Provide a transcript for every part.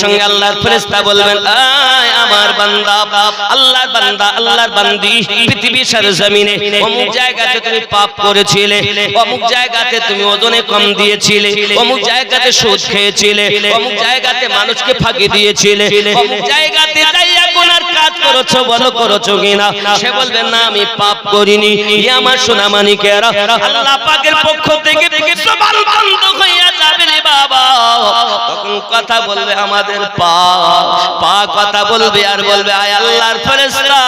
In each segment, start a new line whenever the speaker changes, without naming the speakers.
সঙ্গে আল্লাহর ফেরেশতা বলবেন, আয় আমার বান্দা, আল্লাহর বান্দা, আল্লাহর বান্দি, পৃথিবীর সরজমিনে অমুক জায়গাতে তুমি পাপ করেছিলে, অমুক জায়গাতে তুমি ওজনে কম দিয়েছিলে, অমুক জায়গাতে সুদ খেয়েছিলে, অমুক জায়গাতে মানুষকে ফাঁকি দিয়েছিলে, অমুক জায়গাতে যাইয়া গুনার কাজ করেছো, বলো করেছো কিনা? সে বলবে না, আমি পাপ করিনি। ইয়া আমার সোনামানিকেরা, আল্লাহ পাকের পক্ষ থেকে জবান বন্ধ হইয়া যাবে রে বাবা। তখন কথা বলবে আমাদের পা কথা বলবে আর বলবে, আয় আল্লাহর ফেরেশতা,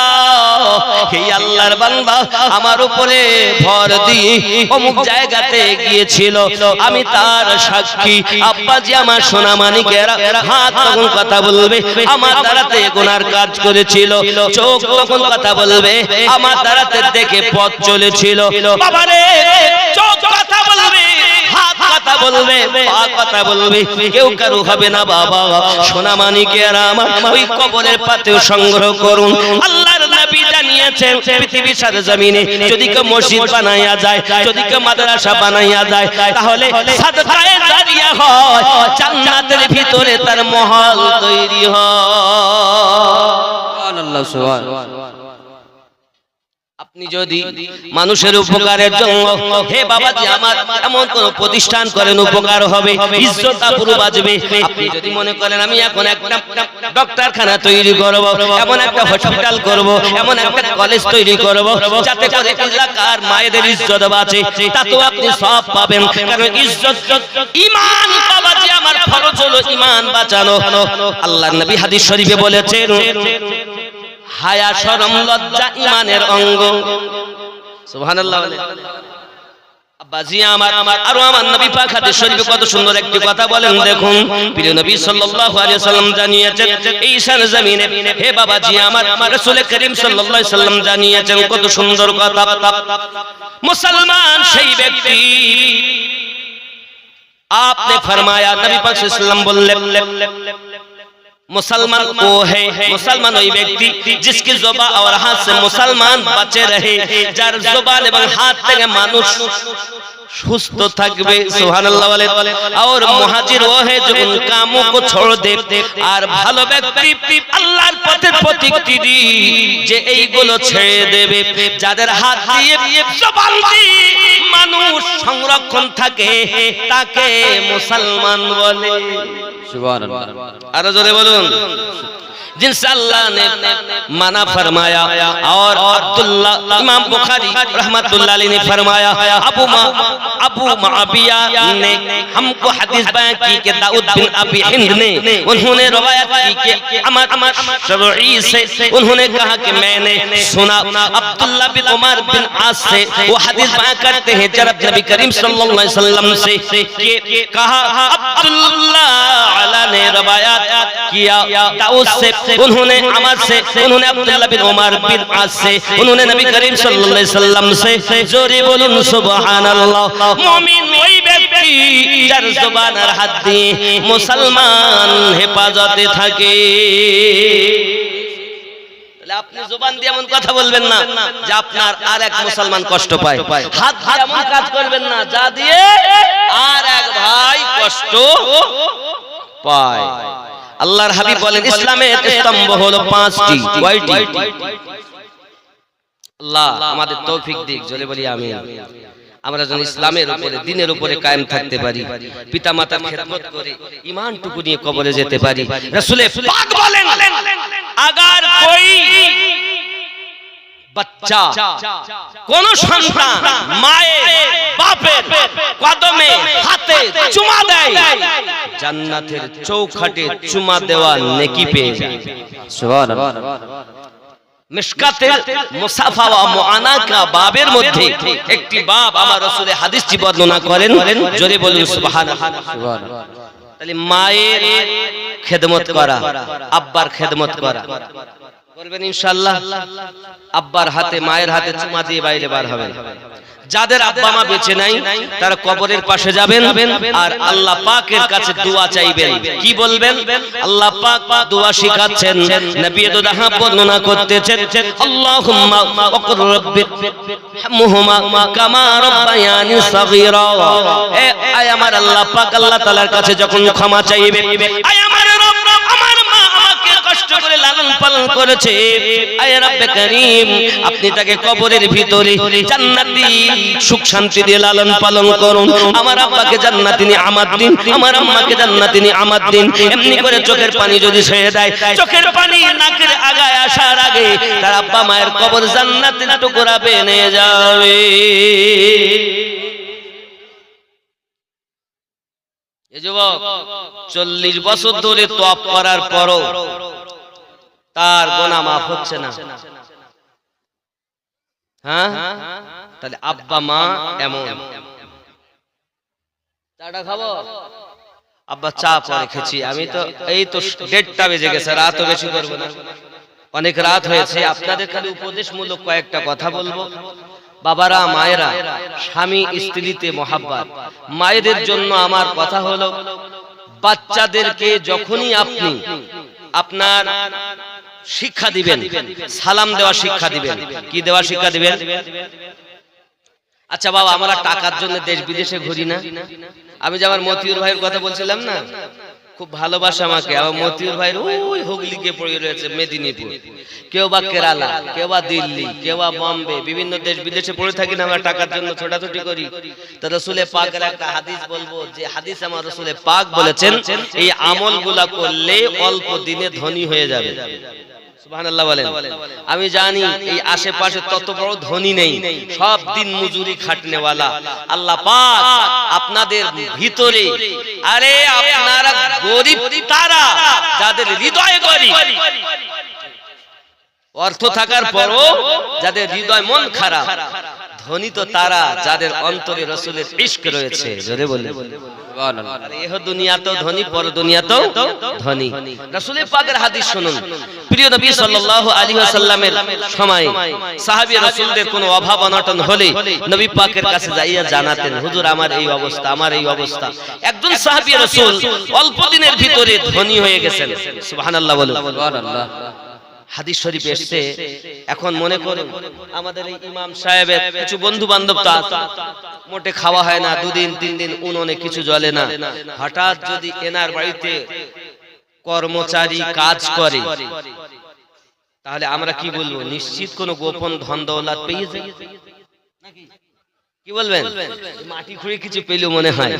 এই আল্লাহর বান্দা আমার উপরে ভর দিয়ে অমুক জায়গাতে গিয়েছিল, আমি তার সাক্ষী। আব্বাজি আমার সোনামানিকেরা, হাত তখন কথা বলবে আমার দ্বারাতে গুনার কাজ করেছিল, চোখ তখন কথা বলবে আমার দ্বারাতে দেখে পথ চলেছিল। বাবারে, চোখ কথা বলবে, হাত কথা বলবে, পা কথা বলবে, কেউ কারু হবে না বাবা। সোনামানিকেরা আমার, ওই কবরের পাতেও সংগ্রহ করুন। আল্লাহর নবী জানিয়েছেন, পৃথিবীর সরজমিনে যদি কেউ মসজিদ বানাইয়া যায়, যদি কেউ মাদ্রাসা বানাইয়া যায়, তাহলে সাদকায়ে জারিয়া হয়, জান্নাতের ভিতরে তার মহল তৈরি হয়। সুবহানাল্লাহ, সুবহানাল্লাহ। আপনি যদি মানুষের উপকারের জন্য, হে বাবাজি আমার, এমন কোন প্রতিষ্ঠান করেন উপকার হবে, ইজ্জত আবরু বাঁচবে। আপনি যদি মনে করেন আমি এখন একটা ডক্টরখানা তৈরি করব, এমন একটা হসপিটাল করব, এমন একটা কলেজ তৈরি করব, যাতে করে এলাকার মায়েদের ইজ্জত বাঁচে, তাতেও আপনি সওয়াব পাবেন। কারণ ইজ্জত, ঈমান বাবাজি আমার ফরজ হলো ঈমান বাঁচানো। আল্লাহর নবী হাদিস শরীফে বলেছেন, হায়া, শরম, লজ্জা ঈমানের অঙ্গ। সুবহানাল্লাহ। আব্বাজি আমার, আর আমার নবী পাক হাদিস শরীফে কত সুন্দর একটি কথা বলেন, দেখুন। প্রিয় নবী সাল্লাল্লাহু আলাইহি ওয়াসাল্লাম জানিয়েছেন, এই সরজমিনে, হে বাবাজি আমার, রাসূল করিম সাল্লাল্লাহু আলাইহি ওয়াসাল্লাম জানিয়েছেন কত সুন্দর কথা। মুসলমান সেই ব্যক্তি, आपने फरमाया, नबी पाक सल्लल्लाहु अलैहि वसल्लम बोले, मुसलमान वो है, मुसलमान वही व्यक्ति जिसकी जुबान और हाथ से मुसलमान बचे रहे, जार जुबान एवं हाथ থেকে মানুষ সুস্থ থাকবে। সুবহানাল্লাহ বলে। और मुहाजिर वो है जो उन कामों को छोड़ दे। আর ভালো ব্যক্তি আল্লাহর পথের প্রতিক্রিয়া যে এইগুলো ছেড়ে দেবে, যাদের হাত দিয়ে জবান দিয়ে মানুষ সংরক্ষণ থাকে, তাকে মুসলমান বলে। সুবহানাল্লাহ। আর জোরে বলুন। जिनसे अल्लाह ने मना फरमाया। और अब्दुल्लाह, इमाम बुखारी रहमतुल्लाह अलैहि ने फरमाया, अबू मुआविया ने हमको हदीस बयान की कि दाऊद बिन अबी हिंद ने, उन्होंने रवायत की कि अमर शरई से उन्होंने कहा कि मैंने सुना अब्दुल्लाह बिन उमर बिन आस से, वो हदीस बयान करते हैं जनाब नबी करीम सल्लल्लाहु अलैहि वसल्लम से, कि कहा अब्दुल्लाह अला ने रवायत किया दाऊद से, उन्होंने अमर से, उन्होंने अब्दुल्लाह बिन उमर बिन आस से, उन्होंने नबी करीम सल्लल्लाहु अलैहि वसल्लम से। जोरे बोलुन सुबहानाल्लाह। मुमिन वही व्यक्ति যার জবান আর হাত দিয়ে মুসলমান হেফাজতে থাকে। তাহলে আপনি জবান দিয়ে এমন কথা বলবেন না যে আপনার আর এক মুসলমান কষ্ট পায়, হাত দিয়ে এমন কাজ করবেন না যা দিয়ে আর এক ভাই কষ্ট পায়। আল্লাহর হাবিব বলেন, ইসলামের স্তম্ভ হলো 5টি। কয়টি? আল্লাহ আমাদের তৌফিক দিক, জোরে বলি আমিন। আমরা যেন ইসলামের উপরে, দ্বীনের উপরে কায়েম থাকতে পারি, পিতামাতার খেদমত করে ঈমানটুকু নিয়ে কবরে যেতে পারি। রাসূল পাক বলেন, আগার কোই বাচ্চা, কোন সন্তান মায়ের বাপের কদমে হাতে চুমা দেয়, জান্নাতের চৌখাটে চুমা দেওয়া নেকি পেয়ে যায়। সুবহানাল্লাহ। মিশকাতে মুসাফা ওয়া মুআনাকা বাবের মধ্যে একটি বাব আমার রাসূলের হাদিসটি বর্ণনা করেন, জোরে বলুন সুবহানাল্লাহ। তাহলে মায়ের খেদমত করা, আব্বার খেদমত করা করবেন ইনশাআল্লাহ। আব্বার হাতে, মায়ের হাতে চুমা দিয়ে বাইরে বার হবেন। যাদের আব্বা মা বেঁচে নাই তারা কবরের পাশে যাবেন আর আল্লাহ পাকের কাছে দোয়া চাইবেন। কি বলবেন? আল্লাহ পাক দোয়া শিখাচ্ছেন, নবী দোয়া বর্ণনা করতেছেন, আল্লাহুম্মা ওয়াকুর রাব্বি হামহুমা কামা রাব্বায়ানি সাগীরা। এ আয় আমার আল্লাহ পাক, আল্লাহ তাআলার কাছে যখন ক্ষমা চাইবে, আয় আমার রব পালন করেছে। আয় রব্বে কারীম, আপনি তাকে কবরের ভিতরে জান্নাতি সুখ শান্তি দিয়ে লালন পালন করুন। আমার আব্বাকে জান্নাতি নিয়ামত দিন, আমার আম্মাকে জান্নাতি নিয়ামত দিন। এমনি করে চোখের পানি যদি ছেড়ে দেয়, চোখের পানি নাকের আগায় আসার আগে তার আব্বা মায়ের কবর জান্নাতের টুকরা বেনে যাবে। এই যুবক 40 বছর ধরে তপ করার পরও তার গুনাহ মাফ হচ্ছে না। হ্যাঁ, তাহলে আব্বা মা এমন। চাটা খাবো? আব্বা চা পরে খেয়েছি, আমি তো এই তো 1:30 বেজে গেছে, রাতও বেশি করবো না, অনেক রাত হয়েছে। আপনাদের খালি উপদেশমূলক কয়েকটা কথা বলবো। বাবারা, মায়েরা, স্বামী স্ত্রীতে মহাব্বত। মায়েদের জন্য আমার কথা হলো, বাচ্চাদেরকে যখনই আপনি আপনার শিক্ষা দিবেন, সালাম দেওয়া শিক্ষা দিবেন। কি দেওয়া শিক্ষা দিবেন? আচ্ছা বাবা, আমরা টাকার জন্য দেশ বিদেশে ঘুরি না? আমি যে আমার মতিউর ভাইয়ের কথা বলছিলাম না, খুব ভালোবাসা আমাকে। আমার মতিউর ভাইয়ের ওই হুগলিকে পড়ে রয়েছে মেদিনীপুর, কেউ বা কেরালা, কেউ বা দিল্লি, কেউ বা বম্বে, বিভিন্ন দেশ বিদেশে পড়ে থাকি না আমরা টাকার জন্য ছোটাছুটি করি। তো রাসূলে পাকের একটা হাদিস বলবো, যে হাদিস আমার রাসূলে পাক বলেছেন, এই আমলগুলা করলে অল্প দিনে ধনী হয়ে যাবে। সুবহানাল্লাহ বলেন। আমি জানি এই আশেপাশে তত বড় ধনী নেই, সব দিন মজুরি খাটনেওয়ালা। আল্লাহ পাক আপনাদের ভিতরে, আরে আপনারা গরিব তারা যাদের হৃদয় গরিব, অর্থ থাকার পরও যাদের হৃদয় মন খারাপ, ধনী তো তারা যাদের অন্তরে রাসূলের ইশক রয়েছে। জোরে বলেন সুবহানাল্লাহ। আর এহ দুনিয়াতেও ধনী, পর দুনিয়াতেও ধনী। রাসূলের পাকের হাদিস শুনুন। প্রিয় নবী সাল্লাল্লাহু আলাইহি ওয়াসাল্লামের সময় সাহাবী রাসূলদের কোনো অভাব অনটন হলে নবী পাকের কাছে যাইয়া জানাতেন, হুজুর আমার এই অবস্থা, আমার এই অবস্থা। একজন সাহাবী রাসূল অল্প দিনের ভিতরে ধনী হয়ে গেছেন। সুবহানাল্লাহ বলুন। সুবহানাল্লাহ। হাদিস শরীফ এসেছে। এখন মনে করুন আমাদের এই ইমাম সাহেবের কিছু বন্ধু বান্ধব তো আছে, মোটে খাওয়া হয় না, 2 দিন 3 দিন উনুনে কিছু জ্বলে না। হঠাৎ যদি এনার বাড়িতে কর্মচারী কাজ করে, তাহলে আমরা কি বলবো? নিশ্চিত কোনো গোপন ধন দৌলত পেয়ে যায় নাকি? কি বলবেন? মাটি খুঁড়ে কিছু পেলো মনে হয়,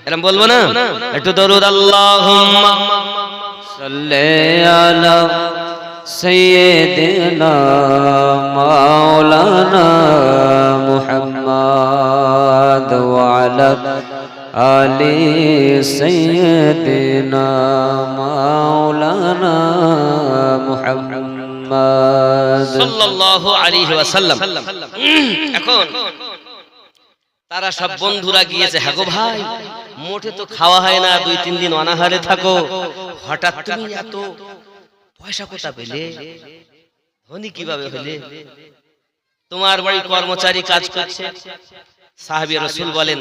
এরকম বলবো না? একটু দরুদ আল্লাহুম্মা সাল্লি আলা
سيدنا مولانا محمد وعلى آل سيدنا مولانا محمد
সাল্লাল্লাহু আলাইহি ওয়াসাল্লাম। এখন তারা সব বন্ধুরা গিয়েছে, হ্যাঁ গো ভাই, মোটে তো খাওয়া হয় না, 2-3 দিন অনাহারে থাকো, হঠাৎ তুমি এত পয়সা কোথা পেলে? ধনী কিভাবে হলে? তোমার বাড়ি কর্মচারী কাজ করছে। সাহাবী রাসূল বলেন,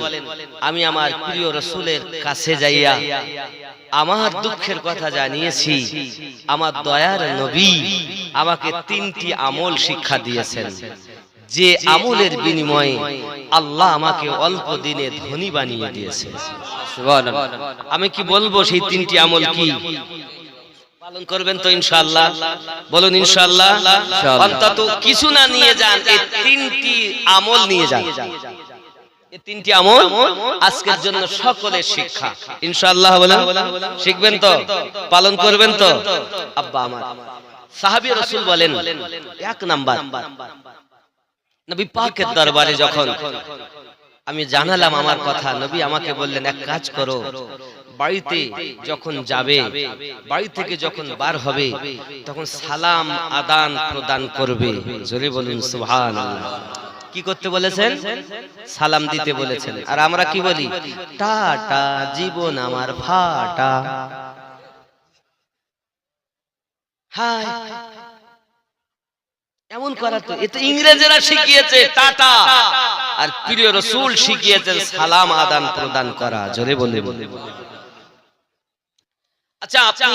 আমি আমার প্রিয় রাসূলের কাছে যাইয়া আমার দুঃখের কথা জানিয়েছি। আমার দয়ার নবী আমাকে 3টি আমল শিক্ষা দিয়েছেন, যে আমলের বিনিময়ে আল্লাহ আমাকে অল্প দিনে ধনী বানিয়ে দিয়েছেন। সুবহানাল্লাহ। আমি কি বলবো সেই 3টি আমল কি? পালন করবেন তো ইনশাআল্লাহ? বলুন ইনশাআল্লাহ। অন্তত কিছু না নিয়ে যান, এই 3টি আমল নিয়ে যান। এই 3টি আমল আজকের জন্য সকলের শিক্ষা ইনশাআল্লাহ। বলেন শিখবেন তো, পালন করবেন তো? আব্বা আমার সাহাবী রাসূল বলেন, 1 নাম্বার, নবী পাকের দরবারে যখন আমি জানালাম আমার কথা, নবী আমাকে বললেন, এক কাজ করো, বাড়িতে যখন যাবে, বাড়ি থেকে যখন বার হবে, তখন সালাম আদান প্রদান করবে। জোরে বলুন সুবহানাল্লাহ। কি করতে বলেছেন? সালাম দিতে বলেছেন। আর আমরা কি বলি? টাটা জীবন আমার ফাটা, হাই, এমন করা তো এত ইংরেজরা শিখিয়েছে টাটা, আর প্রিয় রাসূল শিখিয়েছেন সালাম আদান প্রদান করা। জোরে বলে বলে। আচ্ছা, আপনি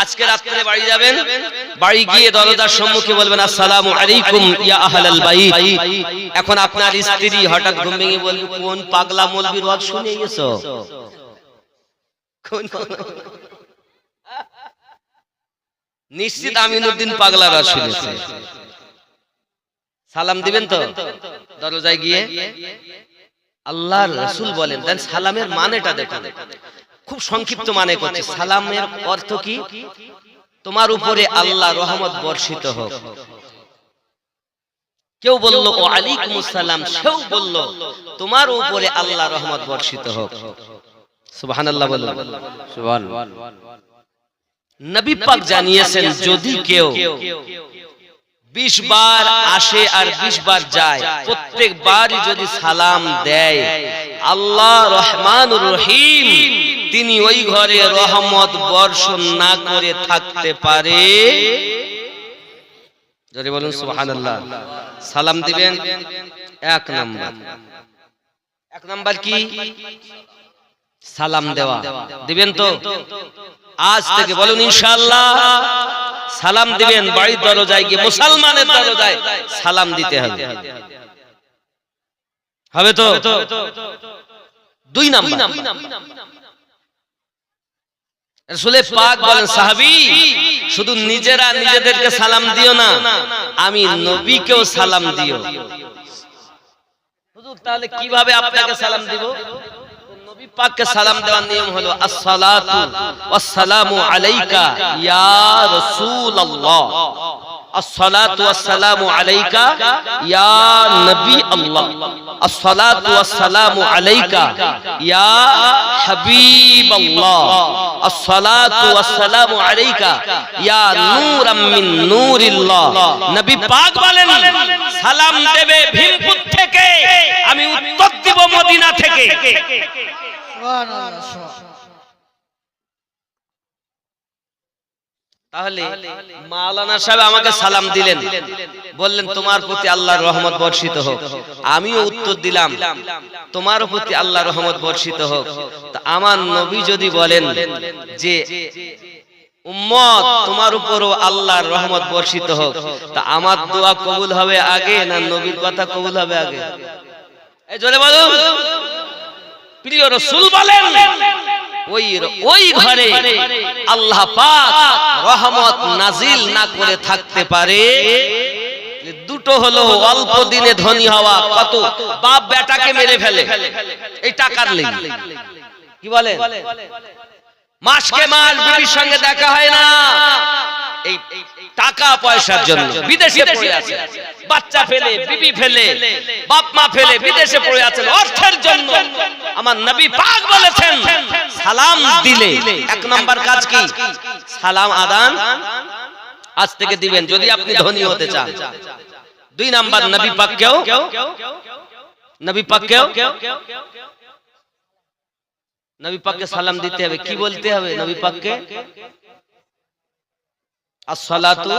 আজকে রাতে বাড়ি যাবেন, বাড়ি গিয়ে দরজার সম্মুখে বলবেন, আসসালামু আলাইকুম ইয়া আহলাল বাইত। এখন আপনার স্ত্রী হঠাৎ ঘুম ভেঙে বলবে, কোন পাগলা মৌলবীর ওয়াজ শুনে গেছো? কোন নিশ্চিত আমিনুদ্দিন পাগলারা শুনেছে। সালাম দিবেন তো দরজায় গিয়ে? আল্লাহর রাসূল বলেন, দেন সালামের মানেটা দেখুন, খুব সংক্ষিপ্ত মানে করছে। সালামের অর্থ কি? তোমার উপরে আল্লাহ রহমত বর্ষিত হোক। কেউ বলল ও আলাইকুমুস সালাম, সেও বলল তোমার উপরে আল্লাহ রহমত বর্ষিত হোক। সুবহানাল্লাহ বলুন।
সুবহানাল্লাহ।
নবী পাক জানিয়েছেন, যদি কেউ 20 বার আসে আর 20 বার যায়, প্রত্যেকবারই যদি সালাম দেয়, আল্লাহ রহমানুর রহিম তিনি ওই ঘরে রহমত বর্ষণ না করে থাকতে পারে। যদি বলুন সুবহানাল্লাহ। সালাম দিবেন এক নাম্বার কি? সালাম দেওয়া। দিবেন তো? আজ থেকে বলুন ইনশাআল্লাহ সালাম দিবেন। বাড়ির দরজায় গিয়ে, মুসলমানের দরজায় সালাম দিতে হবে। হবে তো? 2 নাম্বার, রাসূল পাক বলেন, সাহাবী শুধু নিজেরা নিজেদেরকে সালাম দিও না, আমি নবীকেও সালাম দিও। হুজুর তাহলে কিভাবে আপনাকে সালাম দিব? নবী পাককে সালাম দেওয়ার নিয়ম হলো আসসালাতু ওয়াসসালামু আলাইকা ইয়া রাসূলুল্লাহ, আসসালাতু ওয়াসসালামু আলাইকা ইয়া নবী আল্লাহ, আসসালাতু ওয়াসসালামু আলাইকা ইয়া হাবিবাল্লাহ, আসসালাতু ওয়াসসালামু আলাইকা ইয়া নূরাম মিন নূরিল্লাহ। নবী পাক বলেন, সালাম দেবে ভীমপুর থেকে, আমি উত্তর দিব মদিনা থেকে। তাহলে মাওলানা সাহেব আমাকে সালাম দিলেন, বললেন তোমার প্রতি আল্লাহর রহমত বর্ষিত হোক। আমিও উত্তর দিলাম তোমার প্রতি আল্লাহর রহমত বর্ষিত হোক। তা আমার নবী যদি বলেন যে উম্মত তোমার উপরও আল্লাহর রহমত বর্ষিত হোক, তা আমার দোয়া কবুল হবে আগে না নবীর কথা কবুল হবে আগে? এই জোরে বলুন। প্রিয় রাসূল বলেন, ওই ঘরে আল্লাহ পাক রহমত নাজিল না করে থাকতে পারে। দুটো হলো, অল্প দিনে ধনী হওয়া। কত বাপ বেটাকে মেরে ফেলে এই টাকার লেগে। কি বলে? মাসকে মাস বিবির সঙ্গে দেখা হয় না, এই টাকা পয়সার জন্য বিদেশে পড়ে আছে। বাচ্চা ফেলে, বিবি ফেলে, বাপ মা ফেলে বিদেশে পড়ে আছেন অর্থের জন্য। আমার নবী পাক বলেছেন, সালাম দিলে 1 নাম্বার কাজ কি? সালাম আদান আজ থেকে দিবেন যদি আপনি ধনী হতে চান। 2 নাম্বার, নবী পাককে সালাম দিতে হবে। কি বলতে হবে নবী পাককে? আসসালাতু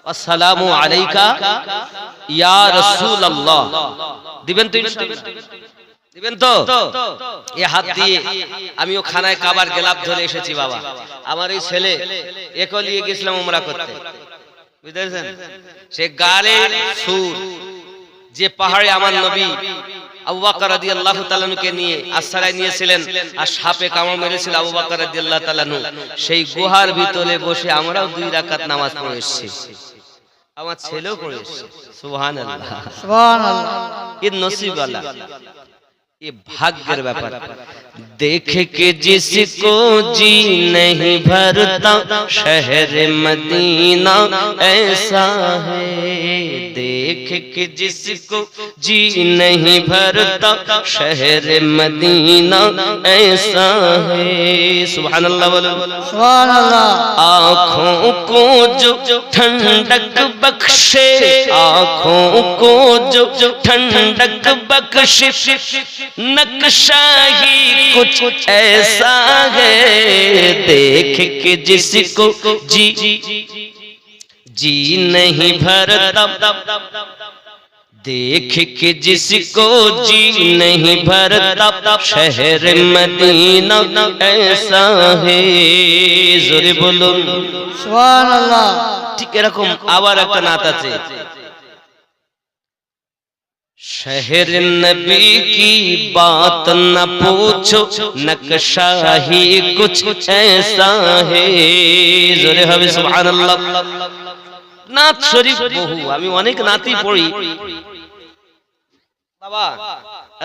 ওয়াসসালামু আলাইকা ইয়া রাসূলুল্লাহ। দিবেন তো ইনশাআল্লাহ? দিবেন তো? এই হাত দিয়ে আমিও খানায় কাবার গেলাপ ধরে এসেছি বাবা। আমার এই ছেলে একলিয়ে গেছিলাম উমরা করতে, বুঝতেছেন? সে গালের সুর যে পাহাড়ে আমার নবী আবু বকর রাদিয়াল্লাহু তাআলা কে নিয়ে আশ্রয় নিয়েছিলেন আর সাপে কামড় মেরেছিল আবু বকর রাদিয়াল্লাহু তাআলা, সেই গুহার ভিতরে বসে আমরাও 2 রাকাত নামাজ পড়ে এসেছি। আমার ছেলেও পড়ে এসেছে। সুবহানাল্লাহ, সুবহানাল্লাহ। ये नसीब वाला, ये भाग्य व्यापार। देख के जिसको जी नहीं भरता शहर मदीना ऐसा है, देख के जिसको जी नहीं भरता शहर मदीना ऐसा है। सुभान अल्लाह बोलो, सुभान अल्लाह। आँखों को जो ठंडक बख्शे, आँखों को जो ठंडक बख्शे, नक्शा ही कुछ ऐसा है, देख के जिसको जी नहीं भरता, देख के जिसको जी नहीं भरता शहर मदीना ऐसा है। जोरे बोलो सुभान अल्लाह। ठीक এরকম আবার একটা নাত আছে, शहर नबी की बात न पूछो, नक्शा ही कुछ ऐसा है। जोरे জোরে হবে সুবহানাল্লাহ। নাত শরীফ বহু, আমি অনেক নাতই পড়ি বাবা।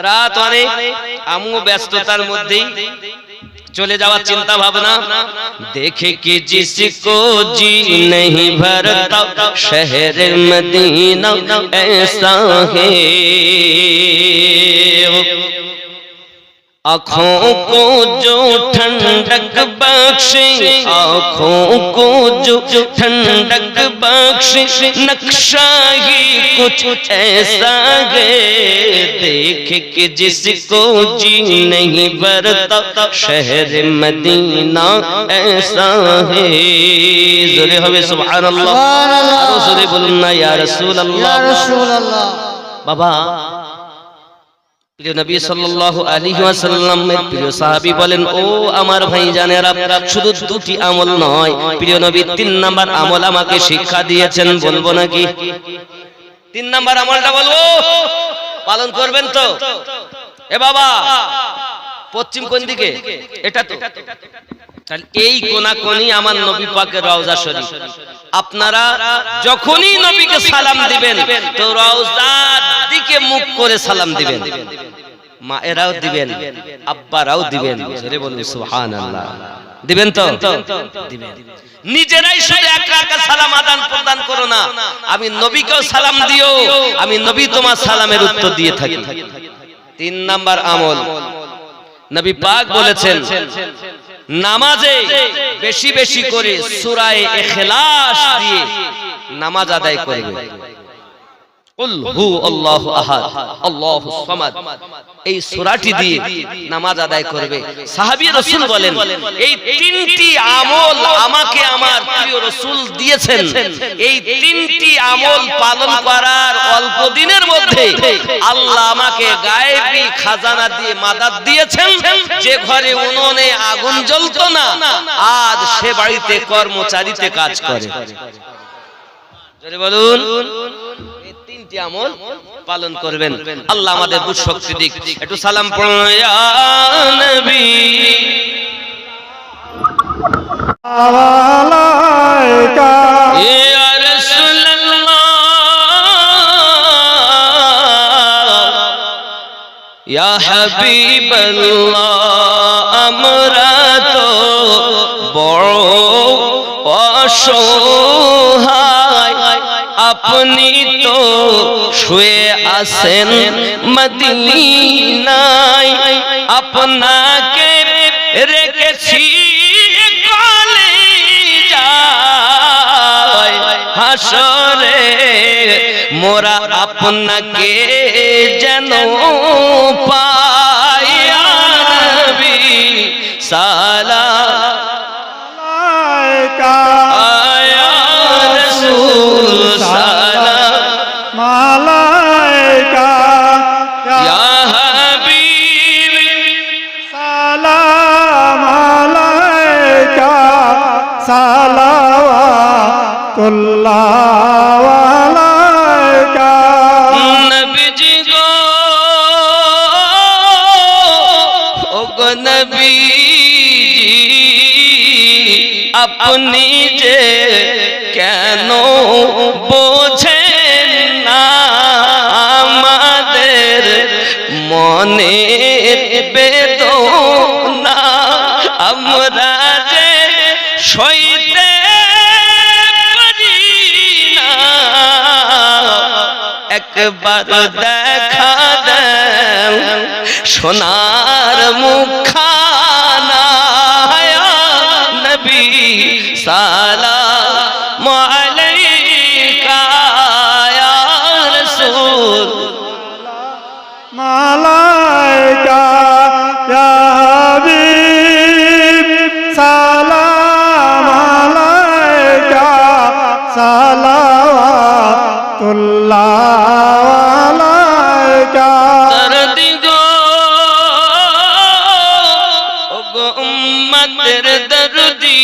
রাত অনেক, আমিও ব্যস্ততার মধ্যেই চলে যাওয়ার চিন্তা ভাবনা। দেখে কি জিসকো জি नहीं भरता शहर मदीना ऐसा है, आँखों को जो ठंडक बख्शे, आँखों को जो ठंडक बख्शे, नक्शा ही कुछ ऐसा है, देख के जिसको जी नहीं भरता शहर मदीना ऐसा है। जोरे हमें सुभान अल्लाह, आरो जोरे बोलुन ना या रसूल अल्लाह। बाबा প্রিয় নবী সাল্লাল্লাহু আলাইহি ওয়াসাল্লামের প্রিয় সাহাবী বলেন, ও আমার ভাইজানেরা, শুধু দুটি আমল নয়, প্রিয় নবী 3 নাম্বার আমল আমাকে শিক্ষা দিয়েছেন। বলবো নাকি? 3 নাম্বার আমলটা বলবো, পালন করবেন তো? এ বাবা, পশ্চিম কোন দিকে? এটা তো। তাহলে এই কোনাকোনি আমার নবী পাকের রওজা শরীফ। আপনারা যখনই নবীকে সালাম দিবেন তো রওজার দিকে মুখ করে সালাম দিবেন। মায়েরাও দিবেন, আব্বারাও দিবেন। জোরে বলুন সুবহানাল্লাহ। দিবেন তো? দিবেন। নিজেরাই শুধু একা একা সালাম আদান প্রদান করো না, আমি নবীকেও সালাম দিও, আমি নবী তোমার সালামের উত্তর দিয়ে থাকি। 3 নাম্বার আমল, নবী পাক বলেছেন নামাজে বেশি বেশি করে সূরা ইখলাস দিয়ে নামাজ আদায় করবে। কুল হু আল্লাহু আহাদ আল্লাহুস সামাদ, এই সূরাটি দিয়ে নামাজ আদায় করবে। সাহাবী রাসূল বলেন, এই 3টি আমল আমাকে আমার প্রিয় রাসূল দিয়েছেন। এই 3টি আমল পালন করার অল্প দিনের মধ্যে আল্লাহ আমাকে গায়েবী খাজানা দিয়ে মাদাদ দিয়েছেন। যে ঘরে উনুনে আগুন জ্বলতো না, আজ সে বাড়িতে কর্মচারীতে কাজ করে। জোরে বলুন, আমল পালন করবেন। আল্লাহ আমাদের বুঝ শক্তি দিক। একটু সালাম পড়ুন ইয়া নবী আলাইকা ইয়া রাসূলুল্লাহ ইয়া হাবিবাল্লাহ। আমরা তো বড় অসহায়, আপনি তো শুয়ে আছেন মদিনায়, আপনাকে রেখেছি কলিজায়, হাসরে মোরা আপনাকে যেন পাই। ইয়া নবী সালাম আলাইকা ইয়া রাসূল সালাম আলাইকা ইয়া হাবিব সালাম আলাইকা সালাওয়াতুল্লাহ আলাইকা। নবীজি গো, ও গো নবীজি, আপনি যে কেন বোঝেন না আমাদের মনের বেদনা, আমরা যে সইতে পারি না, একবার দেখা দেন সোনার মুখখানা। নবী সালাম আলাইকা ইয়া রাসূল মালাইকা ইয়া হাবিব সালাম আলাইকা সালাওয়াতুল্লাহ আলাইকা। দরদি গো, ও গো উম্মতের দরদি,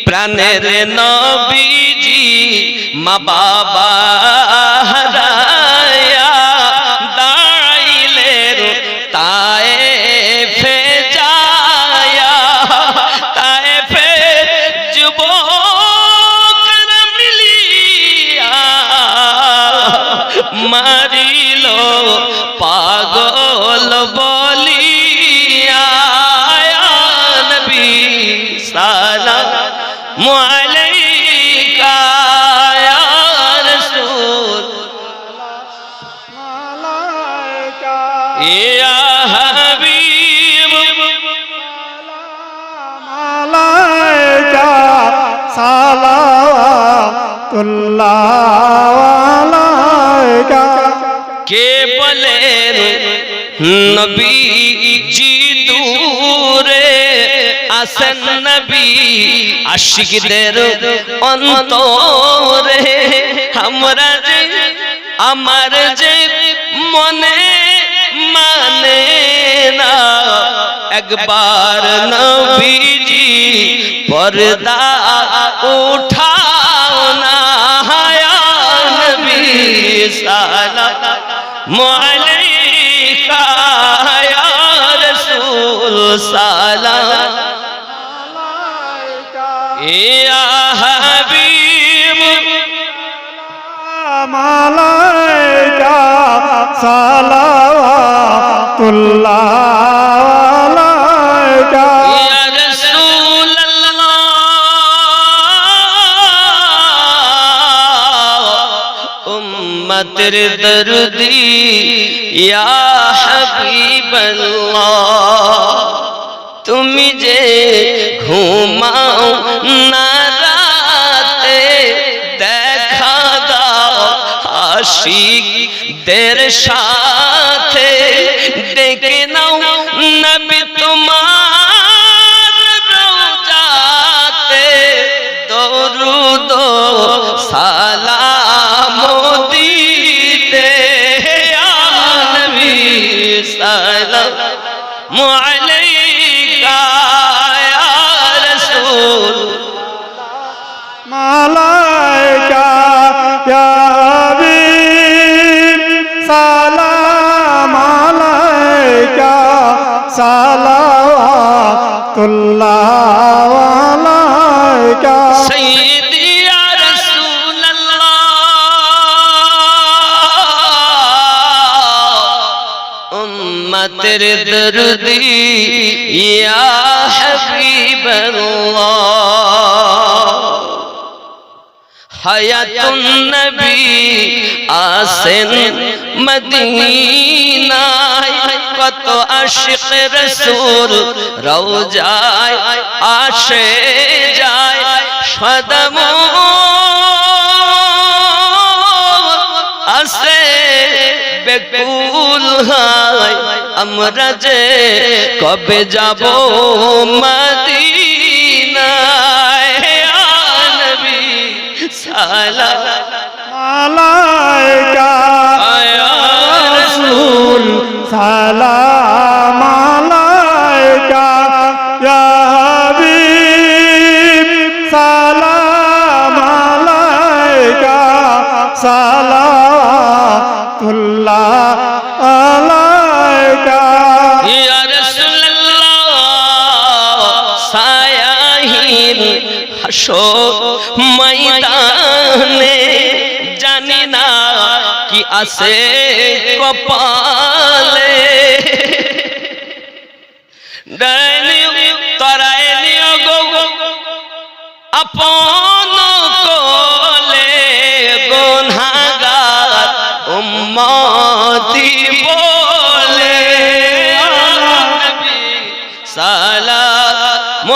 প্রাণের নবীজি মা বাবা হারায়া দাঁড়াইলেন তায়েফে যায়া, তায়েফে মারিল পাগল বলিয়া নবী সালাম আলাইকা ইয়া রাসূল ইয়া হাবিব
মালাইকা সালাওয়াতুল্লাহ আলাইকা।
কে বলেন নবী জি দূরে আসেন নবী আশিকদের অন্তরে আমরা যে আমার যে মনে মানে না একবার নবীজি পর্দা উঠাও না ইয়া নবী সালাম আলাইকা ইয়া রাসূল সালাম ইয়া হাবিব
মালাইকা সালাওয়াতুল্লাহ আলাইকা।
ইয়া রাসূলুল্লাহ উম্মতের দরদি ইয়া হাবিবাল্লাহ তুমি যে ঘুমাও না রাতে দেখা দাও আশিকদের সাথে ডেকে নাও নবী তোমার রওজাতে দরুদ সালাম দিতে ইয়া নবী সালাম আলাইকা ইয়া রাসূল
মালাইকা ইয়া হাবিব সালাম আলাইকা সালাওয়াতুল্লাহ আলাইকা।
সাইয়্যিদি ইয়া রাসূলুল্লাহ উম্মতের দরদি ইয়া হাবিবাল্লাহ হায়াতুন নবী আসেন মদিনায় কত আশিক রাসূল রওজায় আসে যায় সদম আসে বেকুল হয় আমরা যে কবে যাব মদিনায় ইয়া নবী সালাম
মালাইকা
ইয়া
রাসূল সালাম আলাইকা ইয়া হাবিব সালাম আলাইকা সালাওয়াতুল্লাহ আলাইকা।
ইয়া রাসূলুল্লাহ সায়াহীন হাসর ময়দানে জানি না কি আছে কপালে ডাইনি তরাইনি গো আপন কোলে গুনাহগার উম্মতি বলে ইয়া নবী সালাম